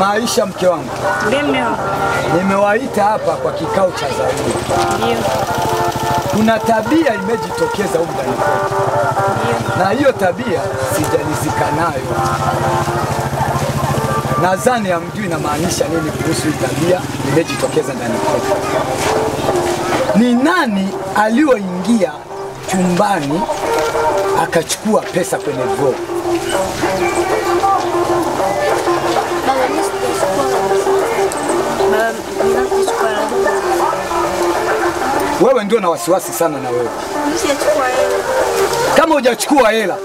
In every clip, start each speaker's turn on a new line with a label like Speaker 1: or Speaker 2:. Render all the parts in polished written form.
Speaker 1: Mama Aisha, mke wangu.
Speaker 2: Ndio.
Speaker 1: Nimewaita hapa kwa kikao cha dharura.
Speaker 2: Ndio.
Speaker 1: Kuna tabia imejitokeza huko ndani kwetu. Na hiyo tabia sijalizika nayo. Nadhani hamjui inamaanisha nini kuhusu hii tabia imejitokeza ndani kwetu. Ni nani alioingia chumbani akachukua pesa kwenye drawer? Wewe ndio na wasiwasi sana na wewe. Kama hujachukua hela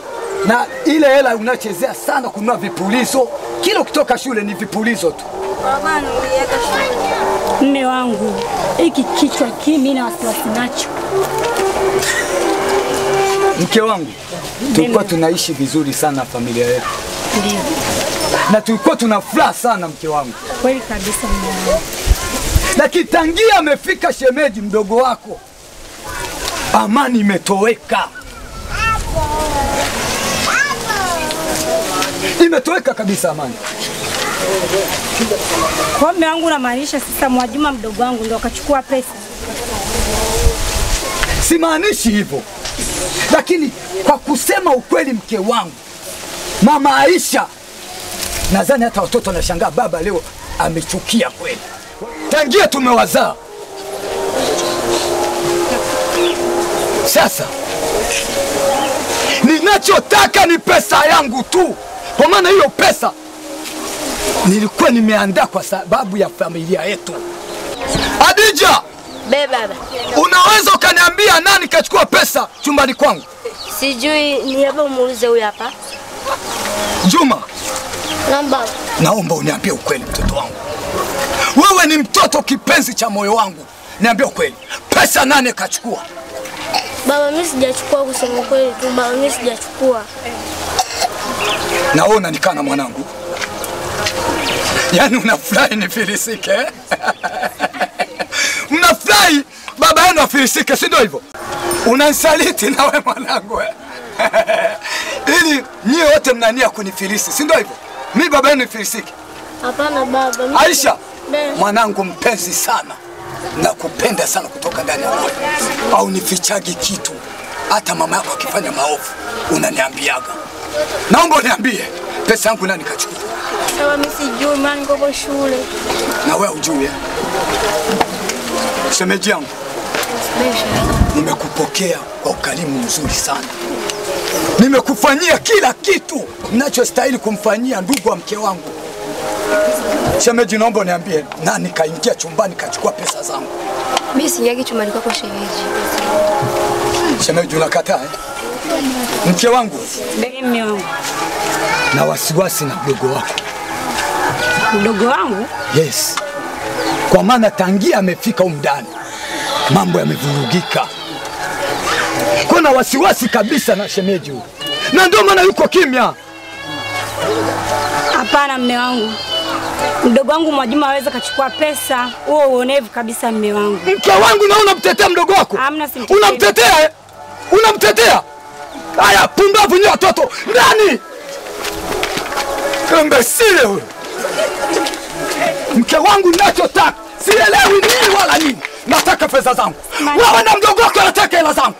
Speaker 1: na ile hela unachezea sana kununua vipulizo, kila ukitoka shule ni vipulizo tu.
Speaker 2: Mume wangu, hiki kichwa kimi na wasiwasi nacho.
Speaker 1: Mke wangu, tulikuwa tunaishi vizuri sana familia yetu.
Speaker 2: Ndio.
Speaker 1: Na tulikuwa tunafuraha sana mke wangu.
Speaker 2: Kweli kabisa mume wangu.
Speaker 1: Lakini tangia amefika shemeji mdogo wako, amani imetoweka. Imetoweka kabisa amani.
Speaker 2: Kwa mume wangu unamaanisha sasa Mwajuma mdogo wangu ndio akachukua pesa?
Speaker 1: Simaanishi hivyo. Lakini kwa kusema ukweli mke wangu, Mama Aisha, nadhani hata watoto wanashangaa baba leo amechukia kweli. Tangia tumewazaa. Sasa ninachotaka ni pesa yangu tu. Kwa maana hiyo pesa nilikuwa nimeandaa kwa sababu ya familia yetu. Adija!
Speaker 3: Baba.
Speaker 1: Unaweza ukaniambia nani kachukua pesa chumbani kwangu?
Speaker 3: Sijui, ni hapa umuulize huyu hapa.
Speaker 1: Juma.
Speaker 3: Namba.
Speaker 1: Naomba uniambie ukweli mtoto wangu. Wewe ni mtoto kipenzi cha moyo wangu. Niambie ukweli. Pesa nani kachukua?
Speaker 3: Baba, mimi sijachukua, kusema kweli tu baba, mimi sijachukua.
Speaker 1: Naona nikana mwanangu. Yaani unafurahi nifilisike eh? Mnafurahi baba yenu afilisike, si ndio hivyo? Unanisaliti na wewe mwanangu eh? Ili nyie wote mnania kunifilisi, si ndio hivyo? Mimi baba yenu nifilisike.
Speaker 3: Hapana baba.
Speaker 1: Aisha, mwanangu mpenzi sana. Nakupenda sana kutoka ndani ya moyo. Au nifichagi kitu. Hata mama yako akifanya maovu unaniambiaga. Naomba uniambie pesa yangu nani kachukua?
Speaker 3: Baba, mimi sijui, maana niko kwa shule.
Speaker 1: Na wewe ujue. Shemeji yangu, nimekupokea kwa ukarimu mzuri sana. Nimekufanyia kila kitu ninachostahili kumfanyia ndugu wa mke wangu. Shemeji, naomba niambie nani kaingia chumbani kachukua pesa zangu?
Speaker 3: Mimi siingia chumbani kwako shemeji.
Speaker 1: Shemeji, unakataa eh? Mke wangu.
Speaker 2: Mume wangu.
Speaker 1: Na wasiwasi na mdogo wako.
Speaker 2: Mdogo wangu?
Speaker 1: Yes. Kwa maana tangia amefika huko ndani mambo yamevurugika. Kuna wasiwasi kabisa na shemeji huyu. Na ndio maana yuko kimya.
Speaker 2: Hapana mume wangu. Mdogo wangu Mwajuma aweza kachukua pesa. Wewe uonevu kabisa mume wangu.
Speaker 1: Mke wangu, na unamtetea mdogo wako?
Speaker 2: Hamna, simtetea.
Speaker 1: Unamtetea eh? Unamtetea? Haya, pumbavu ni watoto. Ndani. Imbesile huyo. Mke wangu ninachotaka, sielewi nini wala nini. Nataka pesa zangu. Wewe na mdogo wako anataka hela zangu.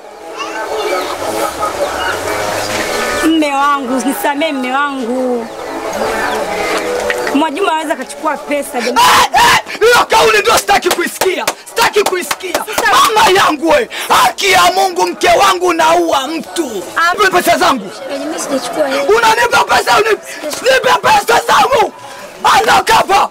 Speaker 2: Mume wangu, nisamee mume wangu. Mwajuma aweza kachukua pesa.
Speaker 1: Hiyo kauli ndio sitaki kuisikia. Sitaki kuisikia. Mama yangu wewe, haki ya Mungu, mke wangu naua mtu. Nipe pesa zangu.
Speaker 3: Mimi sijachukua hela.
Speaker 1: Unanipa pesa, nipe pesa zangu. Ondoka hapa.